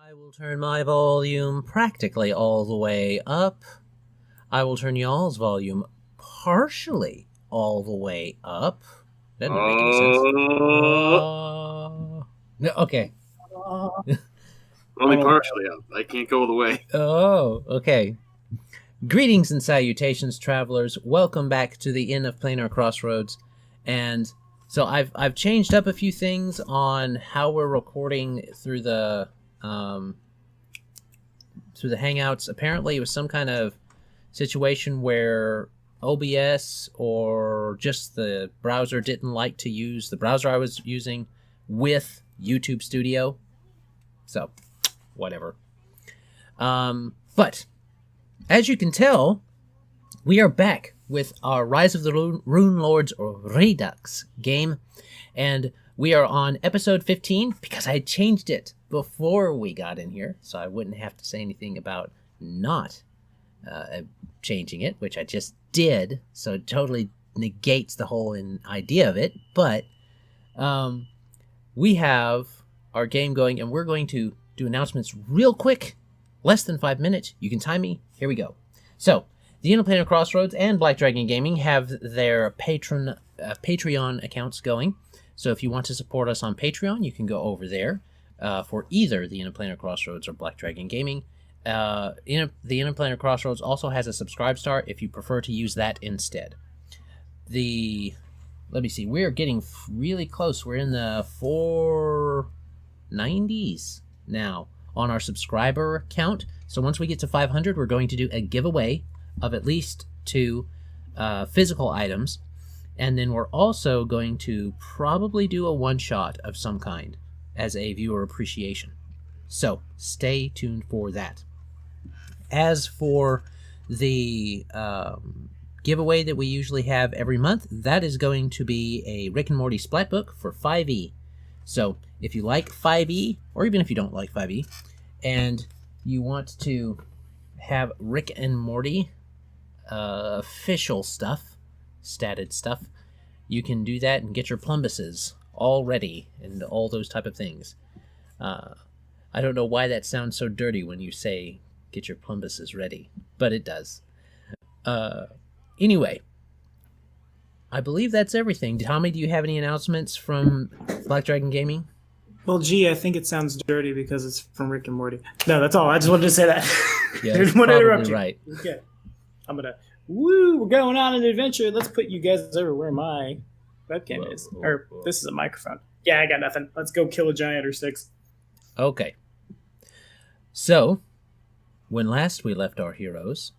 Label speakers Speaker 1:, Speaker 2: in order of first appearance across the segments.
Speaker 1: I will turn my volume practically all the way up. I will turn y'all's volume partially all the way up. That didn't make any sense. No, okay.
Speaker 2: Only partially up. I can't go all the way.
Speaker 1: Oh, okay. Greetings and salutations, travelers. Welcome back to the Inn of Planar Crossroads. And so I've changed up a few things on how we're recording through the Hangouts. Apparently, it was some kind of situation where OBS or just the browser didn't like to use the browser I was using with YouTube Studio. So, whatever. But as you can tell, we are back with our Rise of the Runelords or Redux game, and we are on episode 15 because I changed it before we got in here, so I wouldn't have to say anything about not changing it, which I just did, so it totally negates the whole idea of it. But we have our game going, and we're going to do announcements real quick, less than 5 minutes. You can time me. Here we go. So, the Inn of Planar Crossroads and Black Dragon Gaming have their Patreon accounts going. So if you want to support us on Patreon, you can go over there for either the Inn of Planar Crossroads or Black Dragon Gaming. The Inn of Planar Crossroads also has a subscribe star if you prefer to use that instead. Let me see, we're getting really close. We're in the 490s now on our subscriber count. So once we get to 500, we're going to do a giveaway of at least 2 physical items. And then we're also going to probably do a one-shot of some kind as a viewer appreciation. So stay tuned for that. As for the giveaway that we usually have every month, that is going to be a Rick and Morty Splat Book for 5e. So if you like 5e, or even if you don't like 5e, and you want to have Rick and Morty official stuff, statted stuff, you can do that and get your plumbuses all ready and all those type of things. I don't know why that sounds so dirty when you say get your plumbuses ready, but it does. Anyway, I believe that's everything. Tommy, do you have any announcements from Black Dragon Gaming?
Speaker 3: Well, gee, I think it sounds dirty because it's from Rick and Morty. No, that's all. I just wanted to say that.
Speaker 1: Yeah, that's probably right.
Speaker 3: Okay. I'm going to... Woo, we're going on an adventure. Let's put you guys over where my webcam is. Or this is a microphone. Yeah, I got nothing. Let's go kill a giant or 6.
Speaker 1: Okay. So, when last we left our heroes,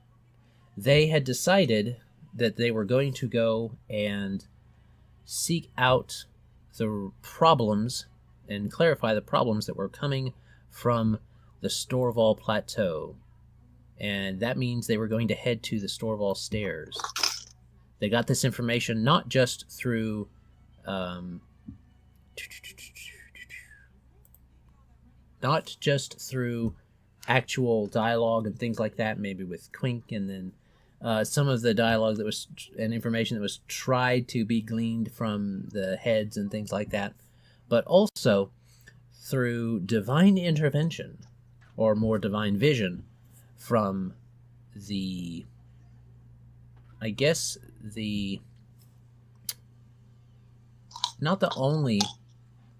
Speaker 1: they had decided that they were going to go and seek out the problems and clarify the problems that were coming from the Storval Plateau. And that means they were going to head to the Storval Stairs. They got this information not just through actual dialogue and things like that, maybe with Quink, and then some of the dialogue that was and information that was tried to be gleaned from the heads and things like that, but also through divine intervention, or more divine vision, from the, I guess, not the only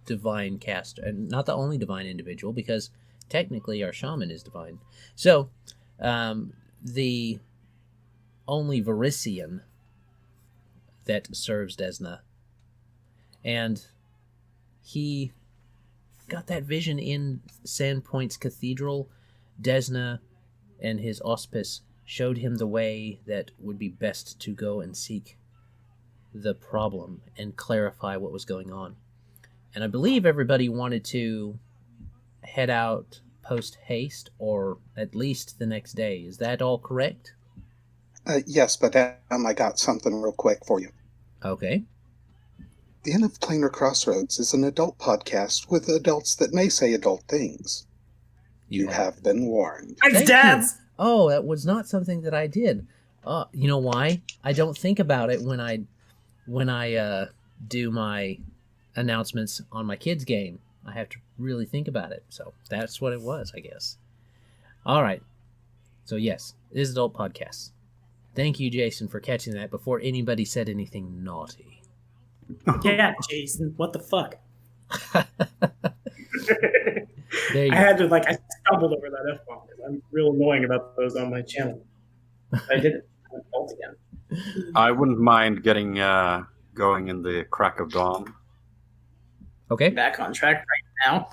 Speaker 1: divine caster, and not the only divine individual, because technically our shaman is divine. So, the only Varisian that serves Desna. And he got that vision in Sandpoint's cathedral. Desna and his auspice showed him the way that would be best to go and seek the problem and clarify what was going on. And I believe everybody wanted to head out post-haste, or at least the next day. Is that all correct?
Speaker 4: Yes, but I got something real quick for you.
Speaker 1: Okay.
Speaker 4: The Inn of Planar Crossroads is an adult podcast with adults that may say adult things. You have been warned.
Speaker 3: Thanks, dads!
Speaker 1: Oh, that was not something that I did. You know why? I don't think about it when I do my announcements on my kids' game. I have to really think about it. So that's what it was, I guess. All right. So yes, it is adult podcast. Thank you, Jason, for catching that before anybody said anything naughty.
Speaker 3: Yeah, Jason, what the fuck?
Speaker 1: There you
Speaker 3: I
Speaker 1: go.
Speaker 3: had to, I stumbled over that F-bomb because I'm real annoying about those on my channel. I did it. I fault again.
Speaker 5: I wouldn't mind getting going in the crack of dawn.
Speaker 1: Okay.
Speaker 3: Back on track right now.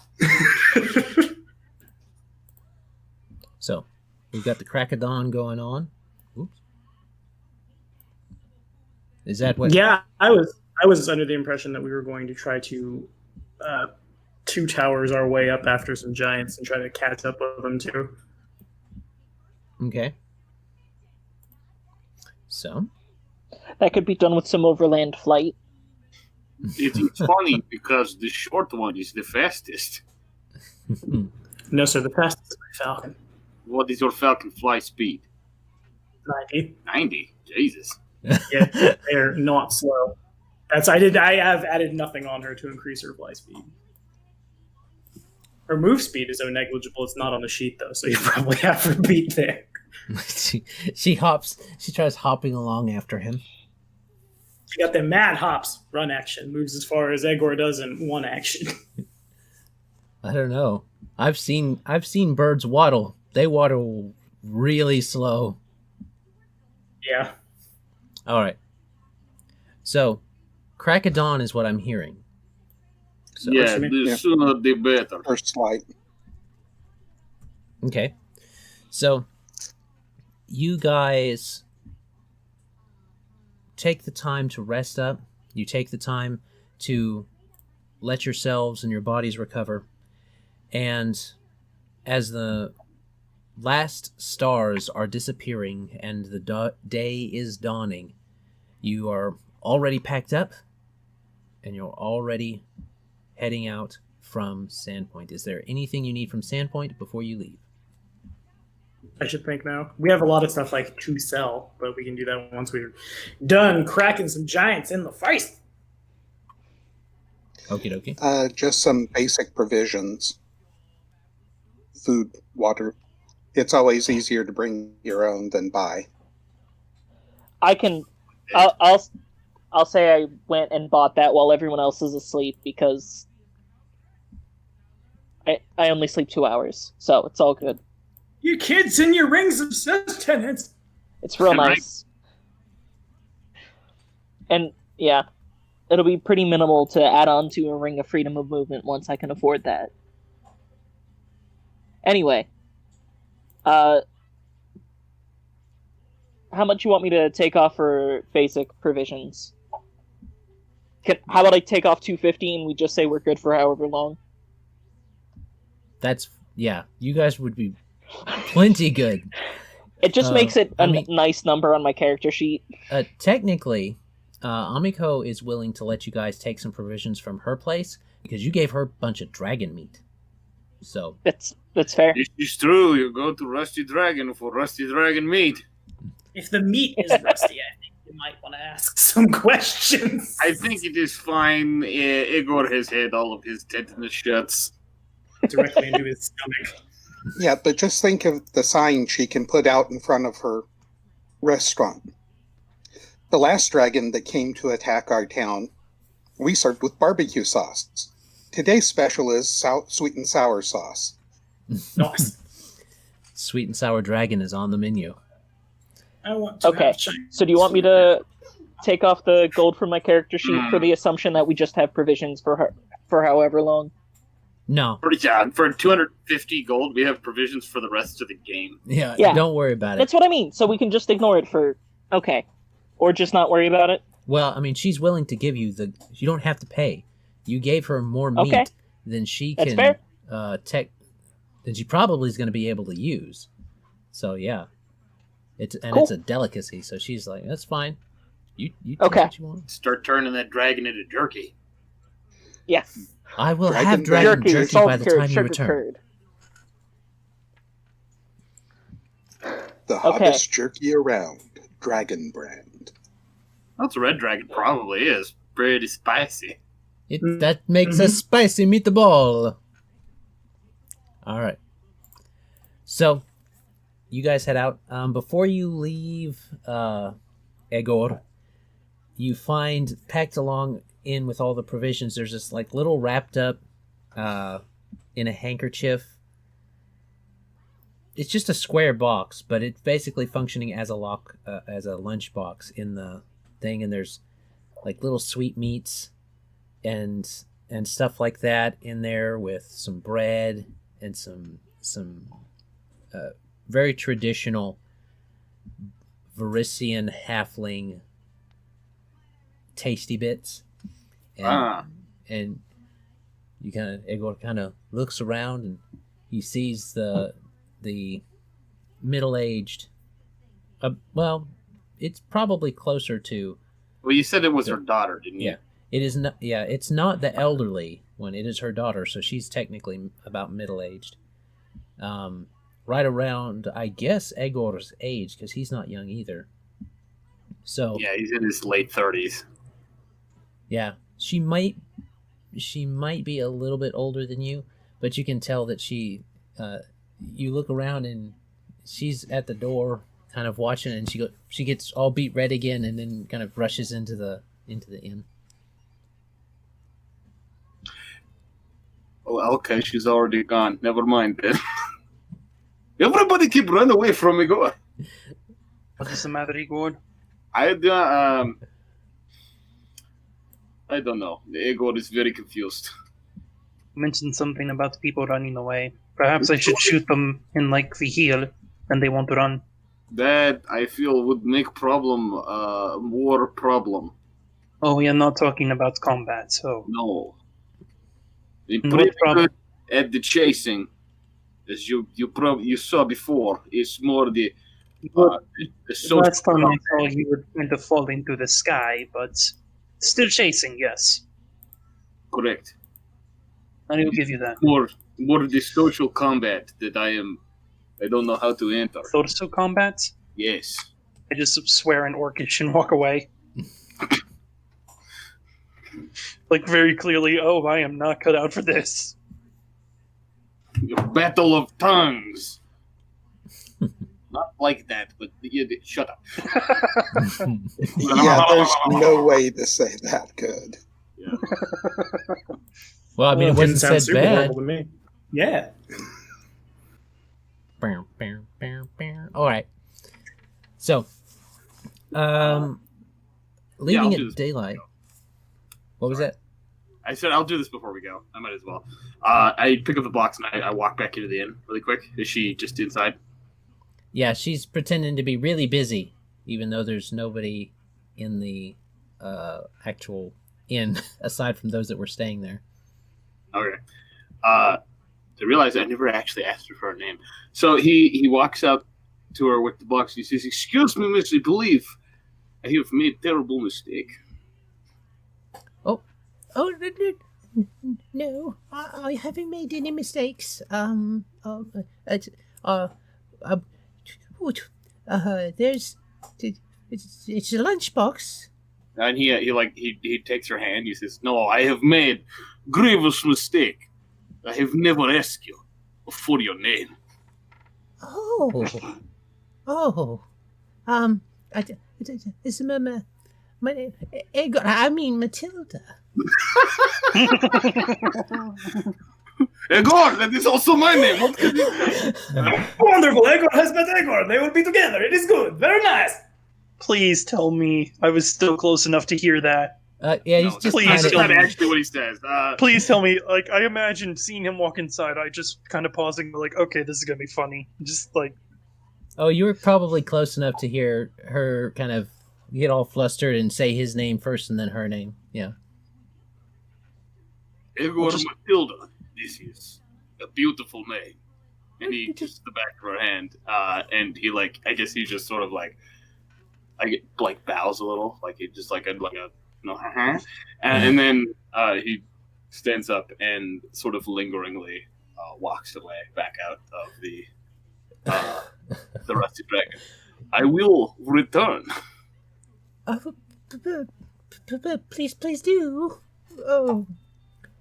Speaker 1: So we've got the crack of dawn going on. Oops. Is that what?
Speaker 3: Yeah, I was under the impression that we were going to try to two towers our way up after some giants and try to catch up with them too.
Speaker 1: Okay. So
Speaker 6: That could be done with some overland flight.
Speaker 2: It's funny because the short one is the fastest.
Speaker 3: No, sir, the fastest is my Falcon.
Speaker 2: What is your Falcon fly speed?
Speaker 3: 90.
Speaker 2: 90. Jesus.
Speaker 3: Yeah, they're not slow. I have added nothing on her to increase her fly speed. Her move speed is so negligible it's not on the sheet though, so you probably have her beat there.
Speaker 1: she hops. She tries hopping along after him.
Speaker 3: She got them mad hops, run action, moves as far as Egor does in one action.
Speaker 1: I don't know. I've seen birds waddle. They waddle really slow.
Speaker 3: Yeah.
Speaker 1: All right. So, crack of dawn is what I'm hearing. So,
Speaker 2: Yeah, the sooner the better.
Speaker 4: First light.
Speaker 1: Okay. So, you guys take the time to rest up. You take the time to let yourselves and your bodies recover. And as the last stars are disappearing and the day is dawning, you are already packed up and you're already heading out from Sandpoint. Is there anything you need from Sandpoint before you leave?
Speaker 3: I should think now. We have a lot of stuff to sell, but we can do that once we're done cracking some giants in the face.
Speaker 1: Okie dokie.
Speaker 4: Just some basic provisions. Food, water. It's always easier to bring your own than buy.
Speaker 6: I can. I'll say I went and bought that while everyone else is asleep because I only sleep 2 hours, so it's all good.
Speaker 3: You kids and your rings of sustenance.
Speaker 6: It's real
Speaker 2: Right.
Speaker 6: nice. And yeah, it'll be pretty minimal to add on to a ring of freedom of movement once I can afford that. Anyway, how much you want me to take off for basic provisions? How about I take off 250 and we just say we're good for however long?
Speaker 1: That's, yeah, you guys would be plenty good.
Speaker 6: It just makes it a
Speaker 1: I mean-
Speaker 6: nice number on my character sheet.
Speaker 1: Technically, Amiko is willing to let you guys take some provisions from her place because you gave her a bunch of dragon meat. So
Speaker 6: That's fair.
Speaker 2: This is true. You go to Rusty Dragon for Rusty Dragon meat.
Speaker 3: If the meat is rusty, I think you might want to ask some questions.
Speaker 2: I think it is fine. Egor has had all of his tetanus shots.
Speaker 3: Directly into his stomach.
Speaker 4: Yeah, but just think of the sign she can put out in front of her restaurant. The last dragon that came to attack our town, we served with barbecue sauce. Today's special is sweet and sour sauce.
Speaker 3: Nice.
Speaker 1: sweet and sour dragon is on the menu.
Speaker 3: I want to
Speaker 6: Okay,
Speaker 3: have Chinese
Speaker 6: so do you want me to take off the gold from my character sheet for the assumption that we just have provisions for her for however long?
Speaker 1: No.
Speaker 2: For 250 gold, we have provisions for the rest of the game.
Speaker 1: Yeah,
Speaker 6: Yeah.
Speaker 1: don't worry about it.
Speaker 6: That's what I mean. So we can just ignore it for okay, or just not worry about it.
Speaker 1: Well, I mean, she's willing to give you you don't have to pay. You gave her more meat
Speaker 6: Okay.
Speaker 1: than she
Speaker 6: That's
Speaker 1: can
Speaker 6: fair.
Speaker 1: than she probably is going to be able to use. So yeah, it's
Speaker 6: Cool.
Speaker 1: a delicacy. So she's like, that's fine. You take
Speaker 6: Okay.
Speaker 1: what you want.
Speaker 2: Start turning that dragon into jerky.
Speaker 6: Yeah,
Speaker 1: I will
Speaker 4: Dragon
Speaker 1: have dragon
Speaker 6: jerky,
Speaker 1: jerky
Speaker 6: salt
Speaker 1: by the
Speaker 6: curd,
Speaker 1: time you
Speaker 6: sugar
Speaker 1: return.
Speaker 6: curd.
Speaker 4: The hottest jerky around. Dragon brand.
Speaker 2: That's Red Dragon probably is. Pretty spicy.
Speaker 1: That makes a spicy meatball. All right. So, you guys head out. Before you leave Egor, you find packed along in with all the provisions, there's this like little wrapped up in a handkerchief. It's just a square box, but it's basically functioning as a lunch box in the thing, and there's like little sweetmeats and stuff like that in there with some bread and some very traditional Varisian halfling tasty bits. And you Egor kind of looks around and he sees the middle-aged. Well, it's probably closer to.
Speaker 2: Well, you said it was her daughter, didn't you?
Speaker 1: Yeah, it is not. Yeah, it's not the elderly one. It is her daughter, so she's technically about middle-aged. Right around, I guess, Egor's age, because he's not young either. So
Speaker 2: yeah, he's in his late 30s.
Speaker 1: Yeah, she might be a little bit older than you, but you can tell that she. You look around and she's at the door, kind of watching, and she gets all beat red again, and then kind of rushes into the inn.
Speaker 2: Oh, okay, she's already gone. Never mind then. Everybody keep running away from me. Go.
Speaker 7: What is the matter, Egor?
Speaker 2: I don't know. Egor is very confused.
Speaker 7: You mentioned something about people running away. Perhaps I should shoot them in like the heel, and they won't run.
Speaker 2: That I feel would make more problem.
Speaker 7: Oh, we are not talking about combat, so
Speaker 2: No. You're
Speaker 7: No
Speaker 2: pretty
Speaker 7: problem.
Speaker 2: good at the chasing, as you saw before. It's more the social.
Speaker 7: last time I saw you were going to fall into the sky, but still chasing, yes.
Speaker 2: Correct.
Speaker 7: I will give you that.
Speaker 2: More the social combat that I don't know how to enter.
Speaker 7: Torso combat?
Speaker 2: Yes.
Speaker 7: I just swear in Orcish and walk away. Like, very clearly, oh, I am not cut out for this.
Speaker 2: Your battle of tongues. Not like that, but shut up.
Speaker 4: Yeah, there's no way to say that good.
Speaker 2: Yeah.
Speaker 1: Well, I mean, it wasn't said
Speaker 3: super
Speaker 1: bad.
Speaker 3: horrible to me. Yeah.
Speaker 1: All right. So, leaving at daylight. What was that?
Speaker 2: I said I'll do this before we go. I might as well. I pick up the box and I walk back into the inn really quick. Is she just inside?
Speaker 1: Yeah, she's pretending to be really busy, even though there's nobody in the actual inn aside from those that were staying there.
Speaker 2: Okay. I realize I never actually asked her for her name. So he walks up to her with the box. He says, "Excuse me, miss, I believe I have made a terrible mistake."
Speaker 1: Oh, no, I haven't made any mistakes. There's, it's a lunchbox.
Speaker 2: And he takes her hand. He says, "No, I have made grievous mistake. I have never asked you for your name."
Speaker 1: It's my name, Egor. I mean Matilda.
Speaker 2: Egor, that is also my name. What can you say?
Speaker 3: Wonderful. Egor has met Egor. They will be together. It is good. Very nice.
Speaker 7: Please tell me I was still close enough to hear that.
Speaker 1: Yeah, he's just
Speaker 7: please
Speaker 2: That's
Speaker 7: tell
Speaker 2: not
Speaker 7: me.
Speaker 2: actually what he says.
Speaker 7: Please tell me, like, I imagine seeing him walk inside, I just kind of pausing, like, okay, this is gonna be funny. Just, like...
Speaker 1: Oh, you were probably close enough to hear her kind of get all flustered and say his name first and then her name. Yeah.
Speaker 2: Egor Matilda, this is a beautiful name. And he kisses the back of her hand, and he I guess he just sort of bows a little, like he just and then he stands up and sort of lingeringly walks away back out of the Rusty Dragon. I will return.
Speaker 1: Please do. Oh,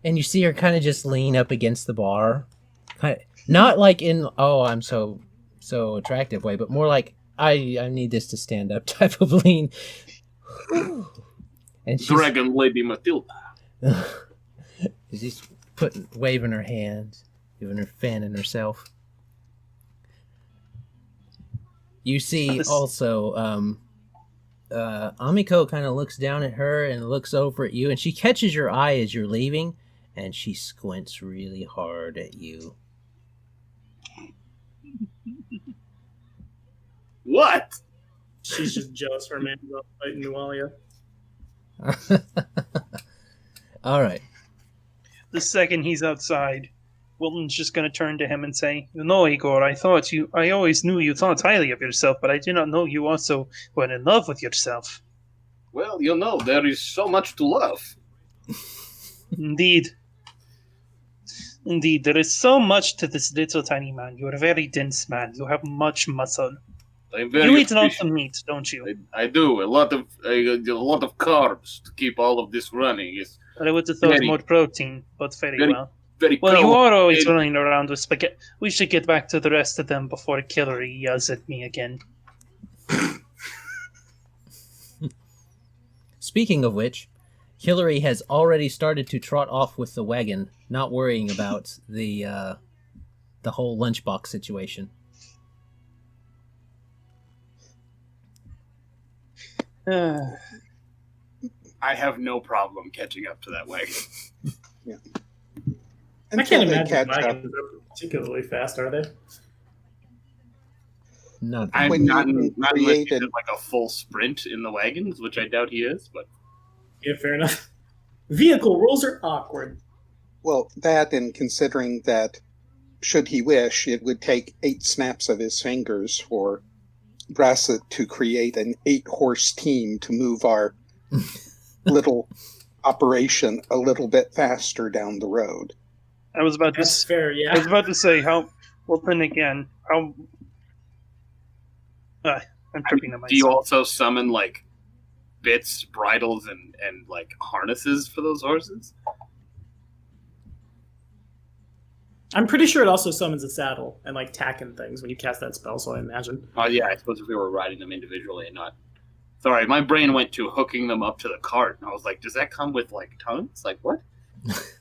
Speaker 1: And you see her kind of just lean up against the bar. Not like in, oh, I'm so attractive way, but more like, I need this to stand up type of lean. And she's,
Speaker 2: Dragon Lady Matilda.
Speaker 1: she's waving her hands, giving her fanning herself. You see also, Amiko kind of looks down at her and looks over at you, and she catches your eye as you're leaving, and she squints really hard at you.
Speaker 2: What?
Speaker 3: She's just jealous for a man about fighting Nualia.
Speaker 1: All right.
Speaker 7: The second he's outside, Wilton's just going to turn to him and say, "You know, Egor, I always knew you thought highly of yourself, but I did not know you also were in love with yourself."
Speaker 2: Well, there is so much to love.
Speaker 7: Indeed. Indeed, there is so much to this little tiny man. You are a very dense man. You have much muscle.
Speaker 2: I'm very
Speaker 7: You eat lots of meat, don't you?
Speaker 2: I do. A lot of carbs to keep all of this running.
Speaker 7: I would have thought
Speaker 2: Very-
Speaker 7: more protein, but very well.
Speaker 2: Very
Speaker 7: Well, you are always
Speaker 2: pro-
Speaker 7: running around with spaghetti. We should get back to the rest of them before Kellery yells at me again.
Speaker 1: Speaking of which, Kellery has already started to trot off with the wagon, not worrying about the whole lunchbox situation.
Speaker 2: I have no problem catching up to that wagon.
Speaker 3: I
Speaker 4: Until
Speaker 3: can't
Speaker 4: they
Speaker 3: imagine
Speaker 4: catch up.
Speaker 3: wagons are particularly fast, are they?
Speaker 1: Not
Speaker 2: I'm
Speaker 4: When
Speaker 2: not
Speaker 4: you
Speaker 2: unless he
Speaker 4: created-
Speaker 2: did like a full sprint in the wagons, which I doubt he is. But
Speaker 3: Yeah, fair enough. Vehicle rules are awkward.
Speaker 4: Well, that and considering that, should he wish, it would take 8 snaps of his fingers for Brasut to create an 8-horse team to move our little operation a little bit faster down the road.
Speaker 7: I was about to.
Speaker 3: That's fair,
Speaker 7: I was
Speaker 3: yeah.
Speaker 7: about to say how. Well, then again, how. I'm tripping on
Speaker 2: do you
Speaker 7: myself.
Speaker 2: also summon like bits, bridles, and like harnesses for those horses?
Speaker 3: I'm pretty sure it also summons a saddle and like tack and things when you cast that spell, so I imagine.
Speaker 2: Oh yeah, I suppose if we were riding them individually and not. Sorry, my brain went to hooking them up to the cart, and I was like, does that come with like tongues? Like what?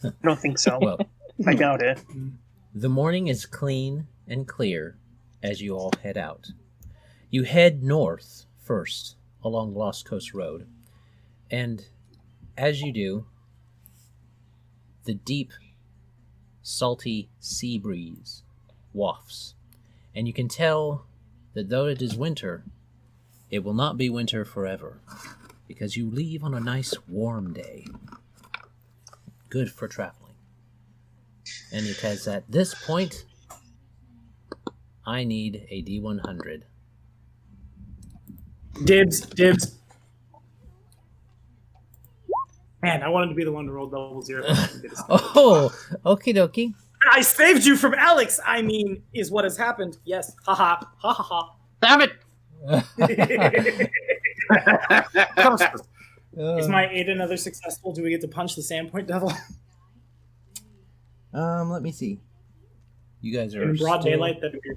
Speaker 7: I don't think so.
Speaker 1: well.
Speaker 7: I doubt it.
Speaker 1: The morning is clean and clear as you all head out. You head north first along Lost Coast Road, and as you do, the deep, salty sea breeze wafts, and you can tell that though it is winter, it will not be winter forever, because you leave on a nice warm day. Good for traveling. And it has at this point, I need a D100.
Speaker 3: Dibs. Man, I wanted to be the one to roll double zero.
Speaker 1: Oh, okie dokie.
Speaker 3: I saved you from Alex! I mean, is what has happened. Yes. Ha ha. Ha ha
Speaker 2: Damn it!
Speaker 3: ha. Is my 8 another successful? Do we get to punch the Sandpoint Devil?
Speaker 1: Let me see. You guys are
Speaker 3: In broad
Speaker 1: still-
Speaker 3: daylight? That'd be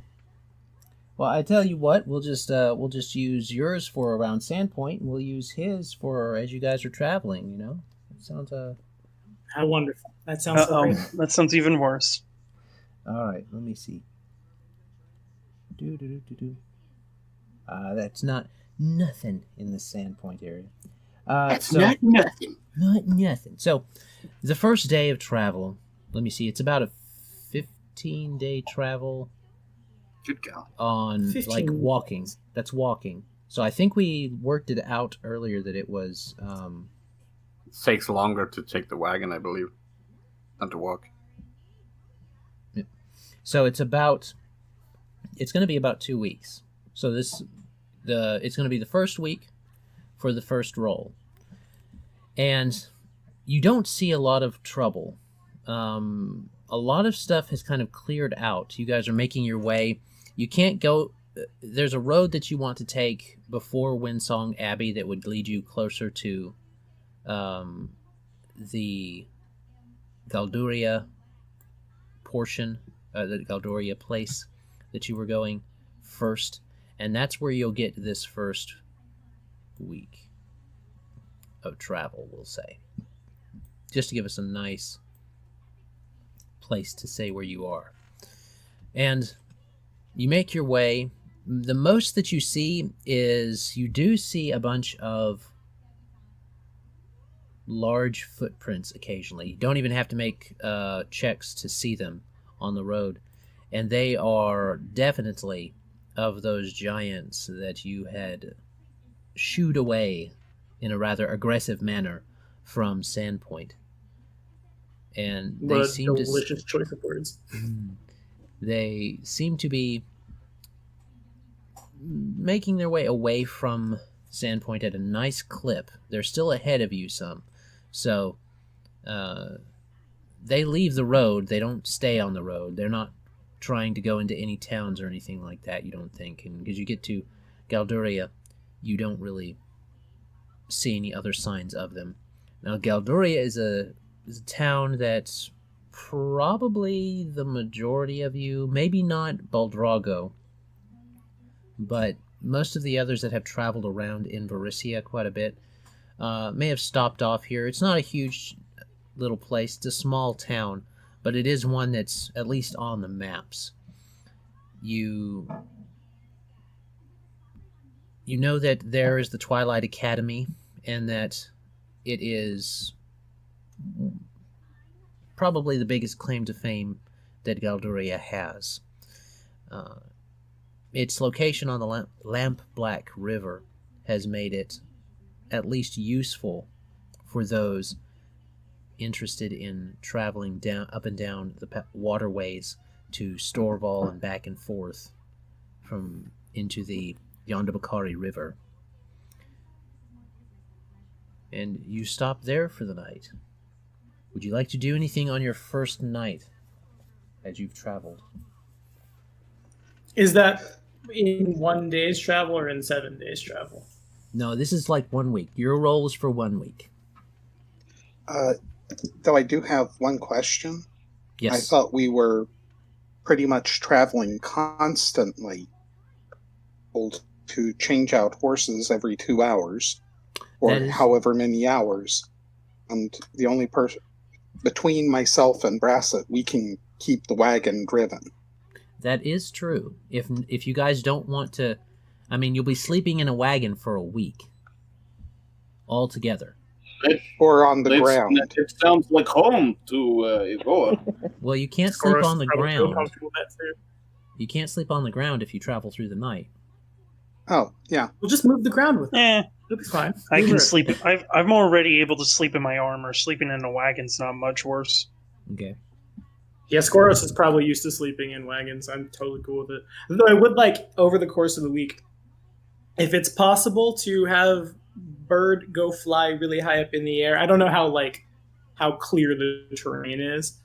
Speaker 1: Well, I tell you what, we'll just use yours for around Sandpoint, and we'll use his for as you guys are traveling. You know, it sounds
Speaker 3: how wonderful. That sounds so great.
Speaker 7: That sounds even worse.
Speaker 1: all right. Let me see. That's not nothing in the Sandpoint area.
Speaker 2: That's
Speaker 1: so,
Speaker 2: not nothing.
Speaker 1: Not nothing. So, the first day of travel. Let me see. It's about a 15-day travel.
Speaker 2: Good God.
Speaker 1: On
Speaker 3: 15
Speaker 1: like walking. That's walking. So I think we worked it out earlier that it was
Speaker 5: It takes longer to take the wagon, I believe, than to walk.
Speaker 1: so it's going to be about 2 weeks. So it's going to be the first week for the first roll. And you don't see a lot of trouble. A lot of stuff has kind of cleared out. You guys are making your way. You can't go. There's a road that you want to take before Windsong Abbey that would lead you closer to the Galduria portion, the Galduria place that you were going first, and that's where you'll get this first week of travel, we'll say. Just to give us a nice place to say where you are. And you make your way. The most that you see is you do see a bunch of large footprints occasionally. You don't even have to make checks to see them on the road. And they are definitely of those giants that you had shooed away in a rather aggressive manner from Sandpoint. And they
Speaker 3: What a
Speaker 1: seem
Speaker 3: delicious choice of words.
Speaker 1: They seem to be making their way away from Sandpoint at a nice clip. They're still ahead of you some. So they leave the road. They don't stay on the road. They're not trying to go into any towns or anything like that, you don't think. And because you get to Galduria, you don't really see any other signs of them. Now, Galduria is a town that's probably the majority of you, maybe not Boldrago, but most of the others that have traveled around in Varisia quite a bit may have stopped off here. It's not a huge little place. It's a small town, but it is one that's at least on the maps. You know that there is the Twilight Academy, and that it is probably the biggest claim to fame that Galduria has. Its location on the Lamp Black River has made it at least useful for those interested in traveling up and down the waterways to Storval and back and forth from into the Yondabakari River. And you stop there for the night. Would you like to do anything on your first night as you've traveled?
Speaker 3: Is that in 1 day's travel or in 7 days travel?
Speaker 1: No, this is like 1 week. Your roll is for 1 week.
Speaker 4: Though I do have one question.
Speaker 1: Yes.
Speaker 4: I thought we were pretty much traveling constantly, able to change out horses every 2 hours, or however many hours. And the only person between myself and Brasut, we can keep the wagon driven.
Speaker 1: That is true. If you guys don't want to, I mean, you'll be sleeping in a wagon for a week all together.
Speaker 4: Or on the ground.
Speaker 2: It sounds like home to Egor.
Speaker 1: Well, you can't sleep on the ground.
Speaker 3: Comfortable with that too.
Speaker 1: You can't sleep on the ground if you travel through the night.
Speaker 4: Oh, yeah.
Speaker 3: We'll just move the ground with it. It'll be fine.
Speaker 7: I can sleep. I'm already able to sleep in my armor. Sleeping in a wagon's not much worse.
Speaker 1: Okay.
Speaker 3: Yeah, Skoros is probably used to sleeping in wagons. I'm totally cool with it. Though I would like, over the course of the week, if it's possible to have Bird go fly really high up in the air. I don't know how clear the terrain is,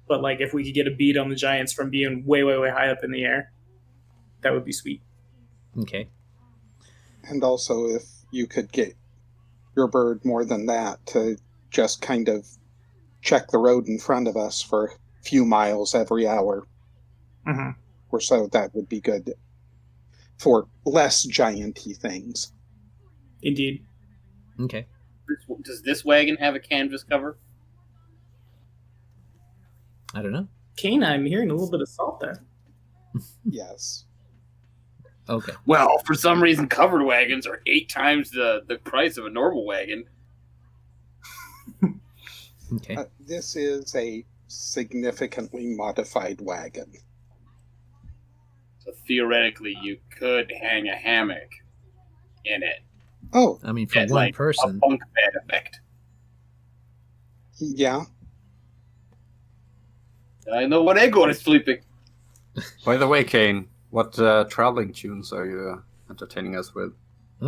Speaker 3: but like if we could get a beat on the giants from being way, way, way high up in the air, that would be sweet.
Speaker 1: Okay.
Speaker 4: And also if you could get your bird more than that to just kind of check the road in front of us for a few miles every hour or so, that would be good for less giant-y things.
Speaker 3: Indeed.
Speaker 1: Okay.
Speaker 2: Does this wagon have a canvas cover?
Speaker 1: I don't know.
Speaker 3: Kane, I'm hearing a little bit of salt there.
Speaker 4: Yes.
Speaker 1: Okay.
Speaker 2: Well, for some reason, covered wagons are 8 times the price of a normal wagon.
Speaker 1: Okay.
Speaker 4: This is a significantly modified wagon.
Speaker 2: So theoretically, you could hang a hammock in it.
Speaker 4: Oh.
Speaker 1: I mean, for one person.
Speaker 2: A bunk bed effect.
Speaker 4: Yeah.
Speaker 2: I know what Egor is sleeping.
Speaker 5: By the way, Kane, what traveling tunes are you entertaining us with?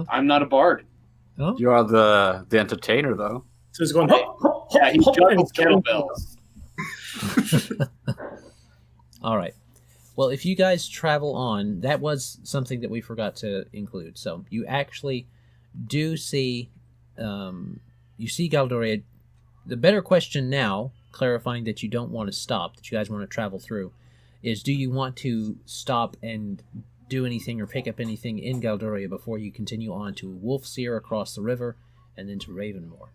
Speaker 2: I'm not a bard.
Speaker 1: Oh?
Speaker 5: You are the entertainer, though.
Speaker 3: So he's going, hop, hop, hop,
Speaker 2: Yeah, he
Speaker 3: hop,
Speaker 2: juggles
Speaker 3: and
Speaker 2: kettlebells.
Speaker 1: All right. Well, if you guys travel on, that was something that we forgot to include. So you actually do see, Galdoria. The better question now, clarifying that you don't want to stop, that you guys want to travel through, is do you want to stop and do anything or pick up anything in Galduria before you continue on to Wolfseer across the river and then to Ravenmoor?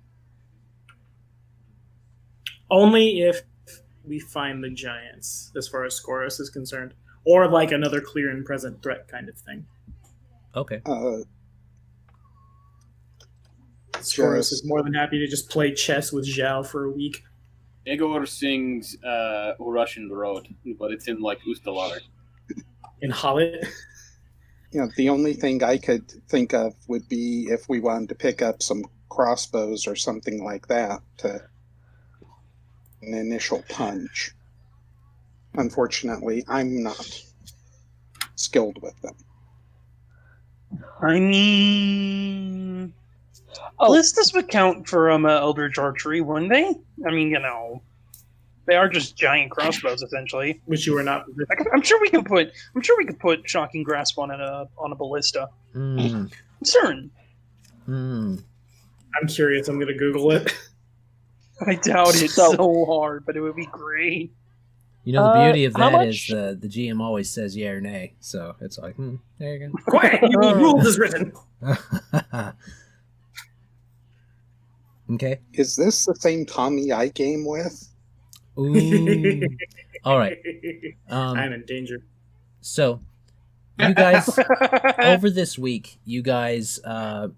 Speaker 3: Only if we find the giants, as far as Skoros is concerned. Or like another clear and present threat kind of thing.
Speaker 1: Okay.
Speaker 3: Skoros is more than happy to just play chess with Zhao for a week.
Speaker 2: Egor sings Russian Road, but it's in like Ustalar.
Speaker 3: In Hallet.
Speaker 4: The only thing I could think of would be if we wanted to pick up some crossbows or something like that to an initial punch. Unfortunately, I'm not skilled with them.
Speaker 7: I mean, ballistas would count for Eldritch Archery, wouldn't they? I mean, they are just giant crossbows essentially.
Speaker 3: Which you are not.
Speaker 7: I'm sure we can put Shocking Grasp on a ballista. I'm certain.
Speaker 3: I'm curious. I'm going to Google it.
Speaker 7: I doubt it so hard, but it would be great.
Speaker 1: The beauty of that is the GM always says yeah or nay, so it's like, there you go.
Speaker 3: Quiet! You need rules as written.
Speaker 1: Okay.
Speaker 4: Is this the same Tommy I game with?
Speaker 1: Ooh. All right.
Speaker 3: I'm in danger.
Speaker 1: So, you guys, over this week, you guys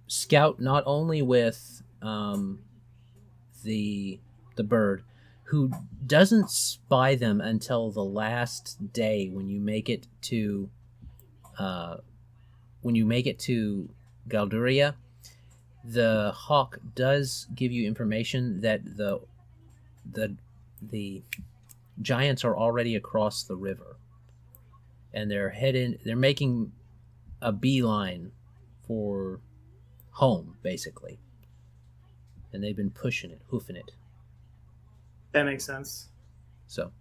Speaker 1: scout not only with the bird, who doesn't spy them until the last day when you make it to Galduria. The hawk does give you information that the giants are already across the river, and they're making a beeline for home, basically, and they've been pushing it, hoofing it.
Speaker 3: That makes sense.
Speaker 1: So,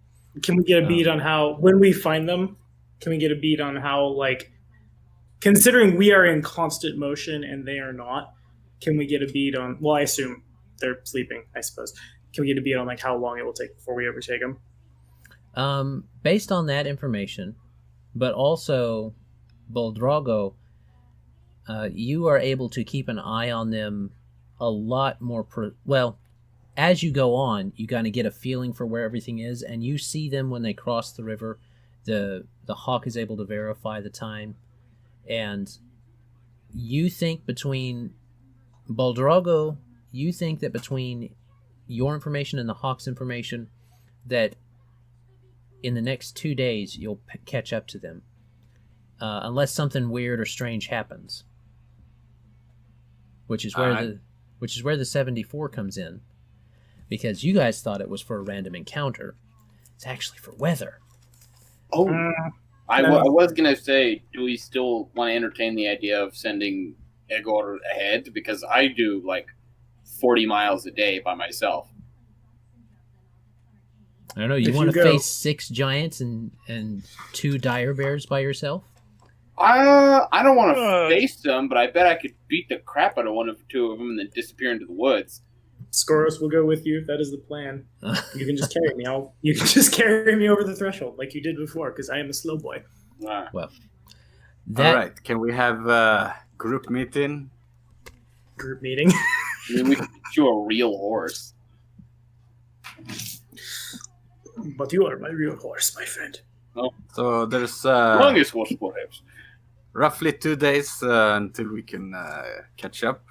Speaker 3: can we get a beat on how, when we find them, can we get a beat on how, like, considering we are in constant motion and they are not, can we get a beat on, well, I assume they're sleeping, I suppose. Can we get a beat on, like, how long it will take before we overtake them?
Speaker 1: Based on that information, but also Boldrago, you are able to keep an eye on them a lot more, as you go on, you kind of get a feeling for where everything is, and you see them when they cross the river. The hawk is able to verify the time, and you think between Boldrago, you think that between your information and the hawk's information, that in the next 2 days you'll catch up to them, unless something weird or strange happens, which is where the 74 comes in. Because you guys thought it was for a random encounter. It's actually for weather.
Speaker 2: Oh, I was going to say, do we still want to entertain the idea of sending Egor ahead? Because I do, 40 miles a day by myself.
Speaker 1: I don't know, you want to face 6 giants and 2 dire bears by yourself?
Speaker 2: I don't want to face them, but I bet I could beat the crap out of one or 2 of them and then disappear into the woods.
Speaker 3: Skoros will go with you if that is the plan. You can just carry me. You can just carry me over the threshold like you did before, because I am a slow boy.
Speaker 1: Well,
Speaker 5: all right. Can we have a group meeting?
Speaker 3: Group meeting.
Speaker 2: I mean, we could show a real horse.
Speaker 3: But you are my real horse, my friend.
Speaker 2: Oh.
Speaker 5: So there's
Speaker 2: longest horse, perhaps.
Speaker 5: Roughly 2 days until we can catch up,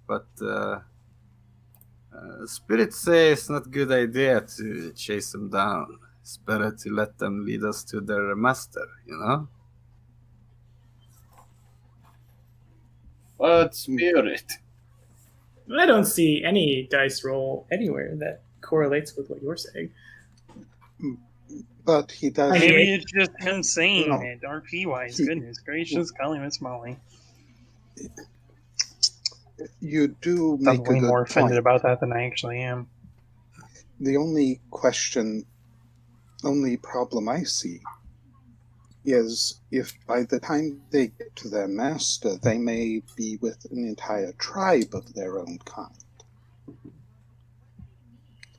Speaker 5: but. Spirits say it's not a good idea to chase them down. It's better to let them lead us to their master,
Speaker 2: What spirit?
Speaker 3: I don't see any dice roll anywhere that correlates with what you're saying.
Speaker 4: But he does.
Speaker 7: Maybe it's just him saying it. RP-wise, goodness gracious, golly, Miss Molly.
Speaker 4: You do
Speaker 7: I'm
Speaker 4: make a
Speaker 7: way
Speaker 4: good
Speaker 7: more offended
Speaker 4: point.
Speaker 7: about that than I actually am.
Speaker 4: The only problem I see is if by the time they get to their master, they may be with an entire tribe of their own kind.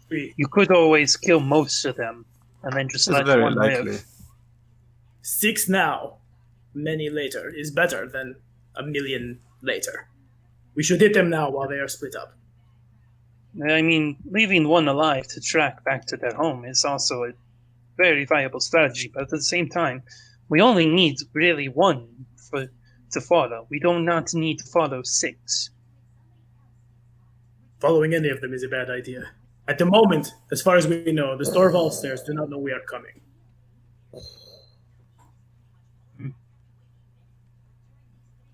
Speaker 7: You could always kill most of them, and then just
Speaker 5: It's
Speaker 7: let
Speaker 5: very
Speaker 7: one
Speaker 5: likely.
Speaker 7: live.
Speaker 3: 6 now, many later, is better than a million later. We should hit them now while they are split up.
Speaker 7: I mean, leaving one alive to track back to their home is also a very viable strategy, but at the same time, we only need really one to follow. We do not need to follow 6.
Speaker 3: Following any of them is a bad idea. At the moment, as far as we know, the Storvalsters do not know we are coming.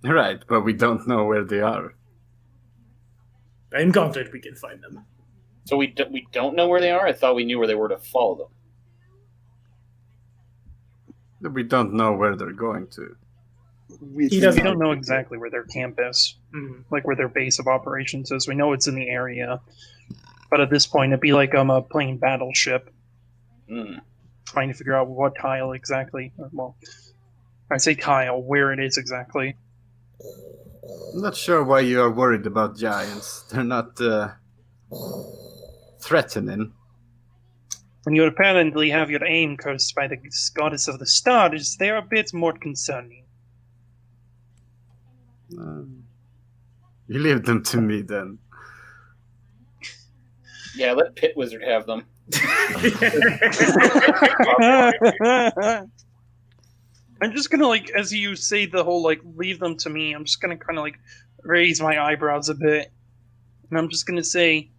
Speaker 5: Right, but we don't know where they are.
Speaker 3: I am confident we can find them.
Speaker 8: So we don't know where they are? I thought we knew where they were to follow them.
Speaker 5: We don't know where they're going to.
Speaker 4: We
Speaker 3: He
Speaker 7: We
Speaker 3: doesn't-
Speaker 7: don't know exactly where their camp is, like where their base of operations is. We know it's in the area, but at this point, it'd be like a plane battleship
Speaker 8: Mm.
Speaker 7: trying to figure out what tile exactly. Well, I say tile, where it is exactly.
Speaker 5: I'm not sure why you are worried about giants. They're not threatening.
Speaker 7: When you apparently have your aim cursed by the goddess of the stars, they're a bit more concerning.
Speaker 5: You leave them to me then.
Speaker 8: Yeah, let Pit Wizard have them.
Speaker 7: I'm just gonna, like, as you say the whole, like, leave them to me, I'm just gonna kind of, like, raise my eyebrows a bit. And I'm just gonna say,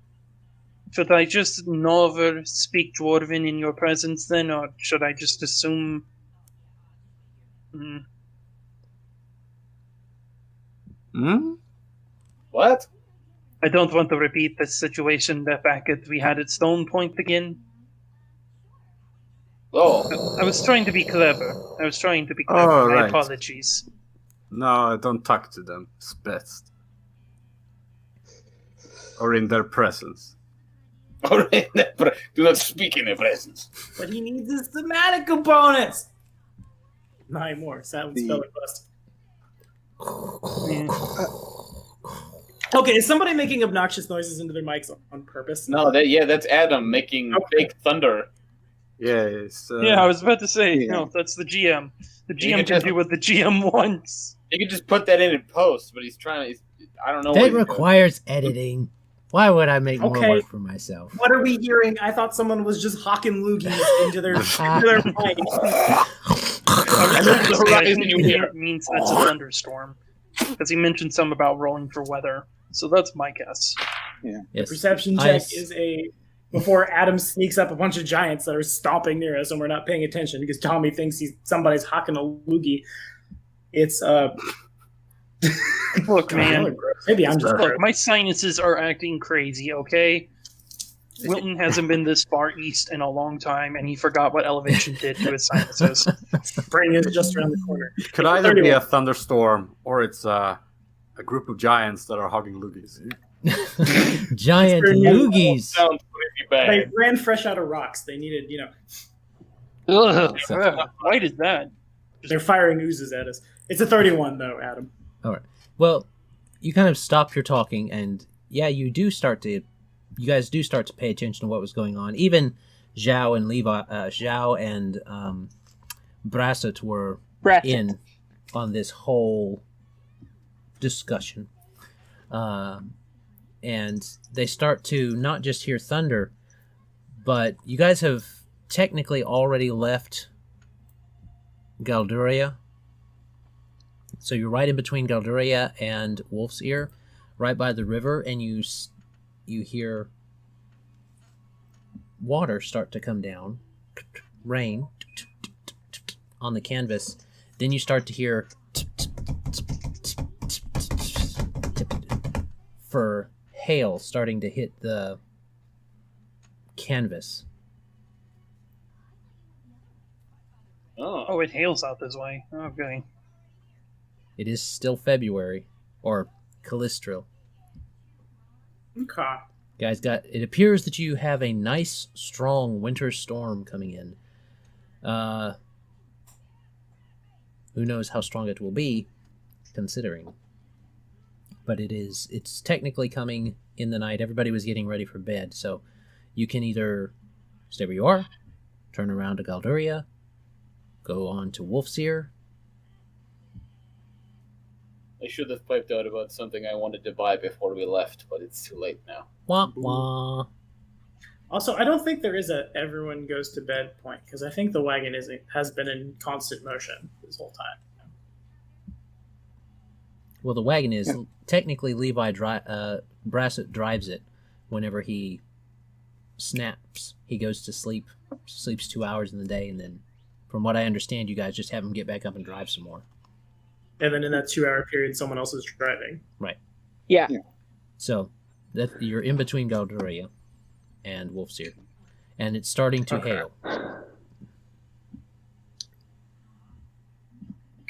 Speaker 7: should I just never speak Dwarven in your presence then, or should I just assume...
Speaker 8: What?
Speaker 7: I don't want to repeat the situation that we had at Sandpoint again.
Speaker 8: Oh,
Speaker 7: I was trying to be clever.
Speaker 5: Oh,
Speaker 7: My
Speaker 5: right.
Speaker 7: apologies.
Speaker 5: No, I don't talk to them. It's best. Or in their presence.
Speaker 8: all right. Do not speak in their presence.
Speaker 3: But he needs his thematic components! 9 more. Silent spelling bust. Okay, is somebody making obnoxious noises into their mics on purpose?
Speaker 8: No, that's Adam making fake thunder.
Speaker 5: Yeah, it's,
Speaker 7: Yeah, I was about to say,
Speaker 4: Yeah.
Speaker 7: no, that's the GM. The
Speaker 8: You
Speaker 7: GM
Speaker 8: could
Speaker 7: can
Speaker 8: just-
Speaker 7: do what the GM wants.
Speaker 8: You could just put that in post, but he's trying to. I don't know. what
Speaker 1: That
Speaker 8: he's doing.
Speaker 1: requires editing. Why would I make more
Speaker 3: Okay.
Speaker 1: work for myself?
Speaker 3: What are we hearing? I thought someone was just hawking loogies into their mic.
Speaker 8: And that's the horizon you hear.
Speaker 7: It means that's a thunderstorm. Because he mentioned something about rolling for weather. So that's my guess.
Speaker 1: Yes.
Speaker 3: Perception check
Speaker 1: Ice.
Speaker 3: is before Adam sneaks up a bunch of giants that are stomping near us and we're not paying attention because Tommy thinks somebody's hawking a loogie. It's
Speaker 7: Look, man.
Speaker 3: Maybe I'm just
Speaker 7: Look, my sinuses are acting crazy, okay? Wilton hasn't been this far east in a long time, and he forgot what elevation did to his sinuses.
Speaker 3: brain is just around the corner.
Speaker 5: It could either be a thunderstorm or it's a group of giants that are hogging loogies.
Speaker 1: Giant
Speaker 3: That's very
Speaker 1: loogies.
Speaker 8: Sounds pretty
Speaker 3: They
Speaker 8: bad.
Speaker 3: ran fresh out of rocks. They needed,
Speaker 7: Ugh, why did that?
Speaker 3: they're firing oozes at us. It's a 31 though, Adam.
Speaker 1: All right. Well, you kind of stopped your talking, and yeah, you guys do start to pay attention to what was going on. Even Zhao and Levi, Zhao and Brasut were
Speaker 6: Brasut.
Speaker 1: in on this whole discussion, and they start to not just hear thunder, but you guys have technically already left Galduria. So you're right in between Galduria and Wolf's Ear, right by the river, and you hear water start to come down, rain on the canvas. Then you start to hear for hail starting to hit the canvas.
Speaker 7: Oh, it hails out this way. Okay.
Speaker 1: It is still February, or Callistril.
Speaker 3: Okay.
Speaker 1: Guys, it appears that you have a nice, strong winter storm coming in. Who knows how strong it will be, considering. But it's technically coming in the night. Everybody was getting ready for bed, so You can either stay where you are, turn around to Galduria, go on to Wolfseer.
Speaker 8: I should have piped out about something I wanted to buy before we left, but it's too late now.
Speaker 1: Wah, wah.
Speaker 3: Also, I don't think there is a everyone goes to bed point, because I think the wagon has been in constant motion this whole time.
Speaker 1: Well, the wagon is technically Levi. Brasut drives it whenever he snaps. He goes to sleep, sleeps 2 hours in the day, and then, from what I understand, you guys just have him get back up and drive some more.
Speaker 3: And then in that 2 hour period, someone else is driving.
Speaker 1: Right.
Speaker 6: Yeah.
Speaker 1: So that you're in between Galduria and Wolfseer, and it's starting to hail.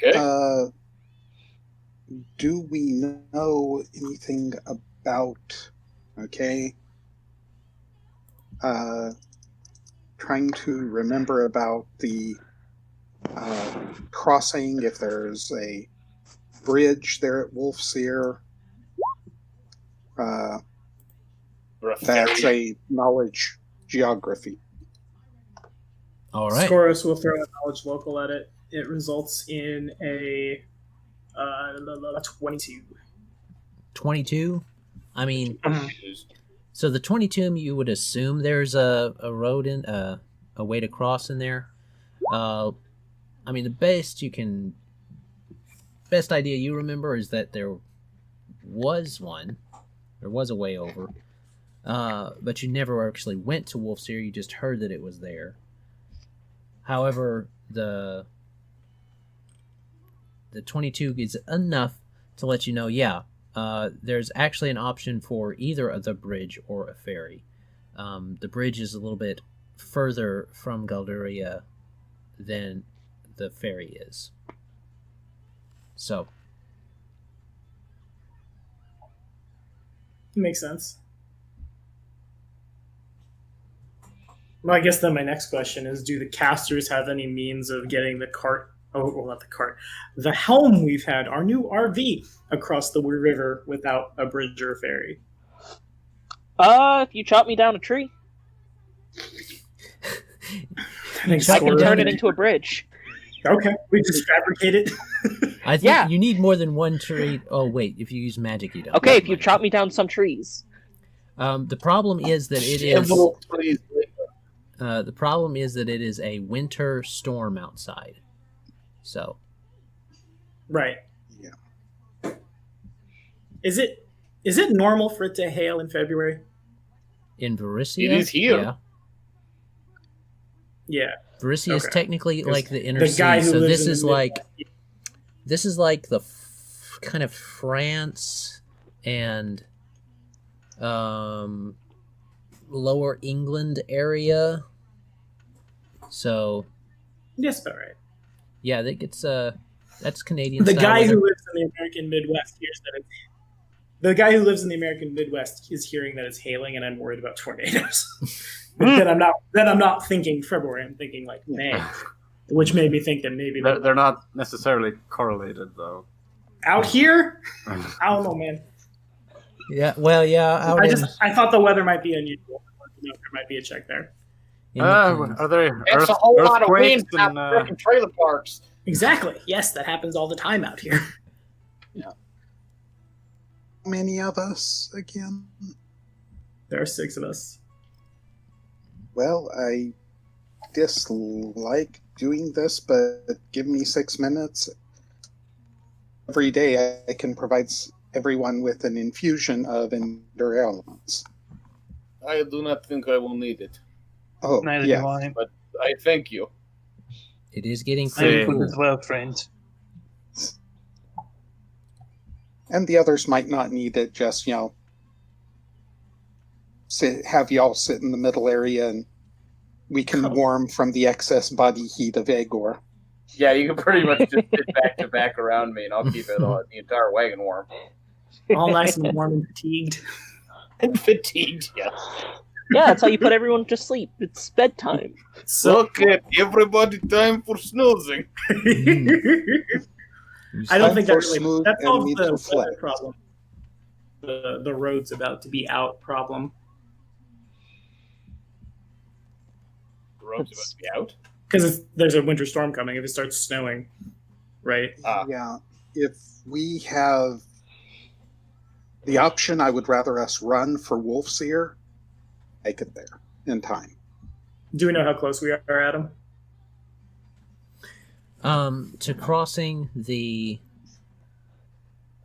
Speaker 8: Okay.
Speaker 4: Do we know anything about? Okay. Trying to remember about the crossing. If there's a bridge there at Wolfseer. That's a knowledge geography.
Speaker 1: All right.
Speaker 3: Skoros will throw a knowledge local at it. It results in a 22.
Speaker 1: 22? I mean, so the 22, you would assume there's a road in, a way to cross in there. I mean, the best idea you remember is that there was one. There was a way over. But you never actually went to Wolfseer, you just heard that it was there. However, the 22 is enough to let you know, there's actually an option for either the bridge or a ferry. The bridge is a little bit further from Galduria than the ferry is. So.
Speaker 3: Makes sense. Well, I guess then my next question is, do the casters have any means of getting the cart, not the cart, the helm we've had, our new RV, across the river without a bridge or a ferry?
Speaker 6: If you chop me down a tree, I can turn it into a bridge.
Speaker 3: Okay, we just fabricate it.
Speaker 1: I think you need more than one tree. Oh, wait, if you use magic, you don't.
Speaker 6: Okay, if you chop me down some trees.
Speaker 1: The problem is that it is... the problem is that it is a winter storm outside. So.
Speaker 3: Right.
Speaker 4: Yeah.
Speaker 3: Is it normal for it to hail in February?
Speaker 1: In Varisia?
Speaker 8: It is here.
Speaker 1: Yeah.
Speaker 3: Yeah.
Speaker 1: Varisia is technically like the inner
Speaker 3: the guy
Speaker 1: sea,
Speaker 3: who
Speaker 1: so
Speaker 3: lives
Speaker 1: this
Speaker 3: in
Speaker 1: is
Speaker 3: the
Speaker 1: this is like the kind of France and Lower England area. So
Speaker 3: yes, about right.
Speaker 1: Yeah, that gets that's Canadian.
Speaker 3: The guy
Speaker 1: weather.
Speaker 3: who lives in the American Midwest hears that it's the guy who lives in the American Midwest is hearing that it's hailing, and I'm worried about tornadoes. But then I'm not thinking February. I'm thinking like May, which made me think that maybe
Speaker 5: they're not necessarily correlated though.
Speaker 3: Out here, I don't know, man.
Speaker 1: Yeah, well, yeah.
Speaker 3: I thought the weather might be unusual. There might be a check there.
Speaker 5: Are there?
Speaker 8: It's a whole lot of wind
Speaker 5: and
Speaker 8: freaking trailer parks.
Speaker 3: Exactly. Yes, that happens all the time out here.
Speaker 8: Yeah.
Speaker 4: How many of us again?
Speaker 3: There are 6 of us.
Speaker 4: Well, I dislike doing this, but give me 6 minutes. Every day I can provide everyone with an infusion of endurance.
Speaker 8: I do not think I will need it.
Speaker 4: Oh,
Speaker 7: Neither
Speaker 4: yeah.
Speaker 7: do I.
Speaker 8: But I thank you.
Speaker 1: It is getting
Speaker 7: I
Speaker 1: pretty
Speaker 7: would
Speaker 1: cool.
Speaker 7: as well, friend.
Speaker 4: And the others might not need it, just, have y'all sit in the middle area and we can warm from the excess body heat of Egor.
Speaker 8: Yeah, you can pretty much just sit back to back around me, and I'll keep the entire wagon warm.
Speaker 3: All nice and warm and fatigued.
Speaker 8: And fatigued, yes.
Speaker 6: Yeah, that's how you put everyone to sleep. It's bedtime.
Speaker 3: So
Speaker 8: Okay, everybody, time for snoozing.
Speaker 3: I don't think
Speaker 4: for
Speaker 3: that really
Speaker 4: smooth
Speaker 3: that
Speaker 4: and
Speaker 3: solves
Speaker 4: meaningful
Speaker 3: the
Speaker 4: flight.
Speaker 3: weather problem. The road's about to be out problem.
Speaker 8: road's about to be out?
Speaker 3: Because there's a winter storm coming if it starts snowing, right?
Speaker 4: Yeah. If we have the option, I would rather us run for Wolfseer. Make it there in time.
Speaker 3: Do we know how close we are, Adam?
Speaker 1: To crossing the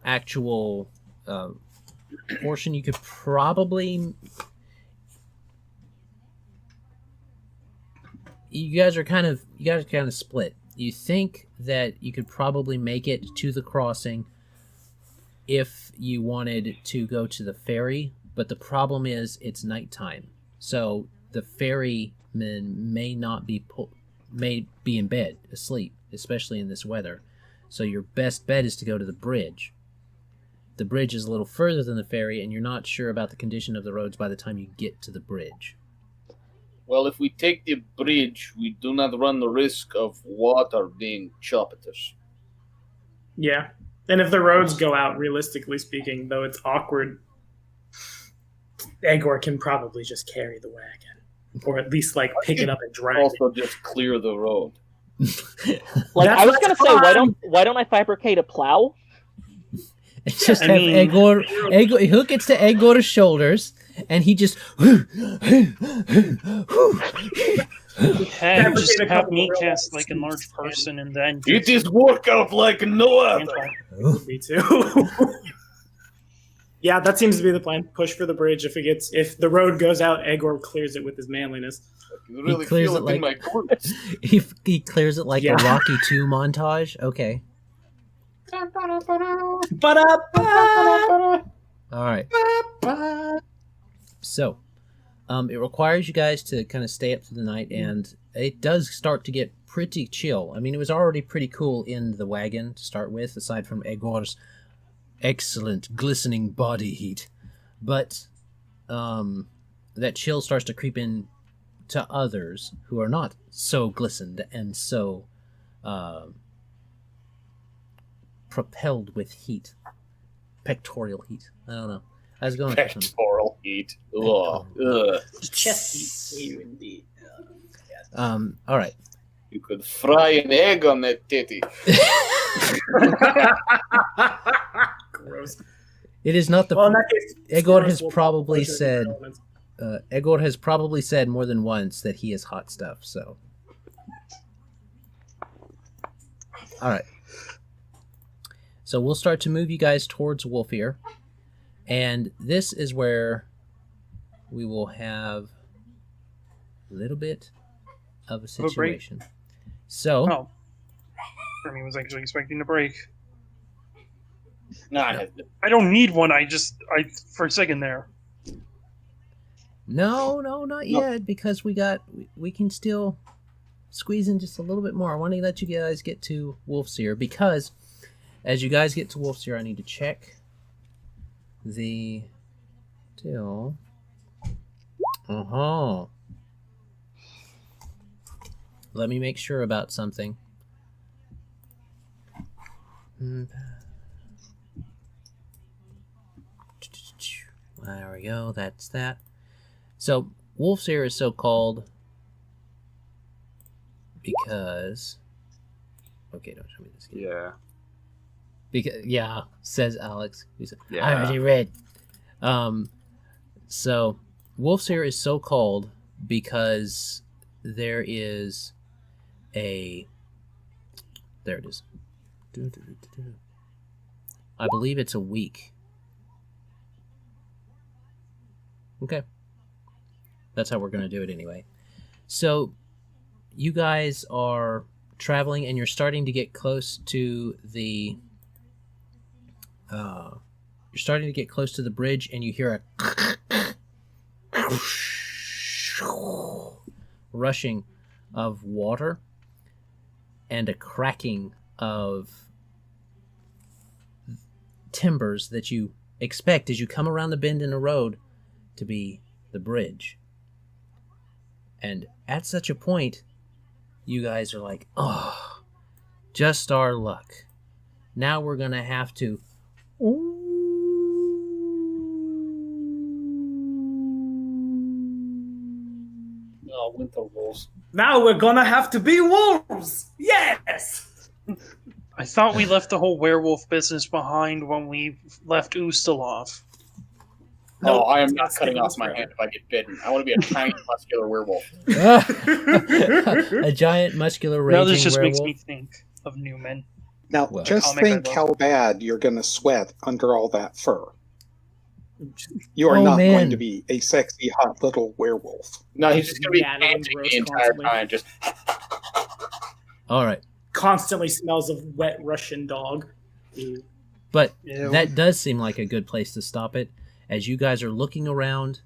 Speaker 1: actual portion, you could probably... You guys are kind of split. You think that you could probably make it to the crossing if you wanted to go to the ferry, but the problem is it's nighttime, so the ferrymen may be in bed asleep, especially in this weather. So your best bet is to go to the bridge. The bridge is a little further than the ferry, and you're not sure about the condition of the roads by the time you get to the bridge.
Speaker 8: Well, if we take the bridge, we do not run the risk of water being chopped at us.
Speaker 3: Yeah. And if the roads go out, realistically speaking, though it's awkward, Egor can probably just carry the wagon. Or at least, like, pick it up and drag
Speaker 8: Also, just clear the road.
Speaker 6: Like, I was going to say, why don't I fabricate a plow?
Speaker 1: Just have Egor, who gets to Egor's shoulders, and he just...
Speaker 7: And just have me cast like a large person and then...
Speaker 8: It is work out like no other!
Speaker 3: Me too. Yeah, that seems to be the plan. Push for the bridge. If the road goes out, Egor clears it with his manliness.
Speaker 8: You really feel it in my glutes.
Speaker 1: He clears it like a Rocky 2 montage? Okay. Alright. So, it requires you guys to kind of stay up through the night, and it does start to get pretty chill. I mean, it was already pretty cool in the wagon to start with, aside from Egor's excellent glistening body heat. But that chill starts to creep in to others who are not so glistened and so propelled with heat. Pectoral heat. I don't know. I was going for some
Speaker 8: pectoral heat. Ugh.
Speaker 3: Chest heat, indeed.
Speaker 1: all right.
Speaker 8: You could fry an egg on that titty.
Speaker 3: Gross.
Speaker 1: It is not the...
Speaker 3: Well, in that case,
Speaker 1: Egor has probably said... Egor has probably said more than once that he is hot stuff, so... Alright. So we'll start to move you guys towards Wolfear. And this is where we will have a little bit of a situation.
Speaker 7: So... Oh. Ernie was actually expecting a break.
Speaker 8: No,
Speaker 7: I don't need one. I for a second there.
Speaker 1: No, not yet, because we can still squeeze in just a little bit more. I want to let you guys get to Wolfseer, because as you guys get to Wolfseer, I need to check the deal. Let me make sure about something. There we go, that's that. So, Wolfseer is so called because... Okay, don't show me this game.
Speaker 5: Yeah.
Speaker 1: Because, says Alex.
Speaker 5: Yeah.
Speaker 1: I already read. So, Wolfseer is so called because there is a... There it is. I believe it's a week. Okay. That's how we're going to do it anyway. So, you guys are traveling and you're starting to get close to the... you're starting to get close to the bridge and you hear a... rushing of water and a cracking of timbers that you expect as you come around the bend in the road to be the bridge. And at such a point, you guys are like, oh, just our luck. Now we're going to have to...
Speaker 8: winter wolves.
Speaker 3: Now we're gonna have to be wolves! Yes!
Speaker 7: I thought we left the whole werewolf business behind when we left Ustalov.
Speaker 8: No, I am
Speaker 3: it's
Speaker 8: not cutting
Speaker 3: sticking
Speaker 8: off
Speaker 3: this
Speaker 8: my
Speaker 3: forever.
Speaker 8: hand if I get bitten. I want to be a tiny, muscular werewolf.
Speaker 1: A giant, muscular,
Speaker 7: Now
Speaker 1: raging
Speaker 7: this just
Speaker 1: werewolf.
Speaker 7: makes me think of Newman.
Speaker 4: Now,
Speaker 1: Well,
Speaker 4: just
Speaker 7: comic I
Speaker 4: think
Speaker 7: love.
Speaker 4: how bad you're going to sweat under all that fur. You are
Speaker 1: Oh,
Speaker 4: not
Speaker 1: man.
Speaker 4: going to be a sexy, hot little werewolf.
Speaker 8: No, he's just going to be
Speaker 3: Yattling
Speaker 8: panting
Speaker 3: gross
Speaker 8: the entire
Speaker 3: constantly.
Speaker 8: time. Just
Speaker 1: All right.
Speaker 3: Constantly smells of wet Russian dog. Ew.
Speaker 1: But
Speaker 7: Ew.
Speaker 1: that does seem like a good place to stop it. As you guys are looking around,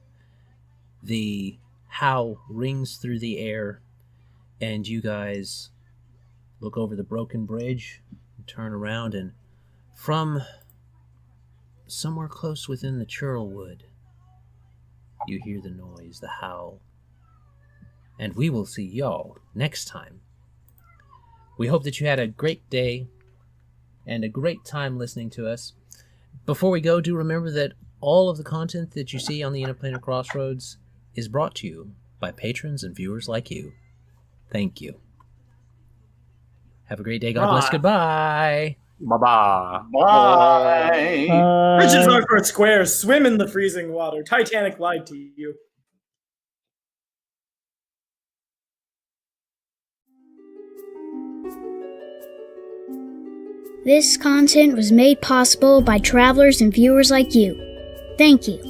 Speaker 1: the howl rings through the air, and you guys look over the broken bridge, and turn around, and from somewhere close within the Churlwood, you hear the noise, the howl. And we will see y'all next time. We hope that you had a great day and a great time listening to us. Before we go, do remember that all of the content that you see on the Interplanar Crossroads is brought to you by patrons and viewers like you. Thank you. Have a great day. God bless.
Speaker 3: Bye.
Speaker 1: Goodbye.
Speaker 5: Bye-bye.
Speaker 8: bye.
Speaker 3: Bridges are for squares. Swim in the freezing water. Titanic lied to you.
Speaker 9: This content was made possible by travelers and viewers like you. Thank you.